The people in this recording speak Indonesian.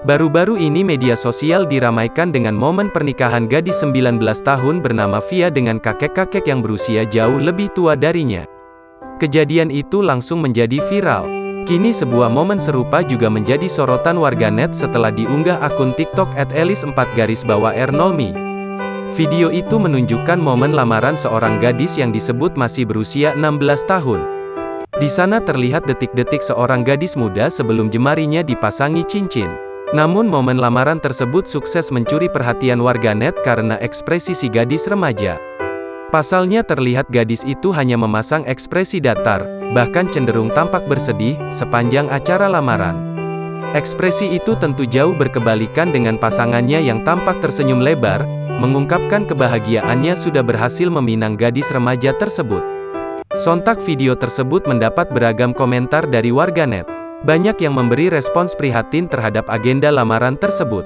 Baru-baru ini media sosial diramaikan dengan momen pernikahan gadis 19 tahun bernama Via dengan kakek-kakek yang berusia jauh lebih tua darinya. Kejadian itu langsung menjadi viral. Kini sebuah momen serupa juga menjadi sorotan warganet setelah diunggah akun TikTok @elis4_r0mi. Video itu menunjukkan momen lamaran seorang gadis yang disebut masih berusia 16 tahun. Di sana terlihat detik-detik seorang gadis muda sebelum jemarinya dipasangi cincin. Namun momen lamaran tersebut sukses mencuri perhatian warganet karena ekspresi si gadis remaja. Pasalnya terlihat gadis itu hanya memasang ekspresi datar, bahkan cenderung tampak bersedih, sepanjang acara lamaran. Ekspresi itu tentu jauh berkebalikan dengan pasangannya yang tampak tersenyum lebar, mengungkapkan kebahagiaannya sudah berhasil meminang gadis remaja tersebut. Sontak video tersebut mendapat beragam komentar dari warganet. Banyak yang memberi respons prihatin terhadap agenda lamaran tersebut.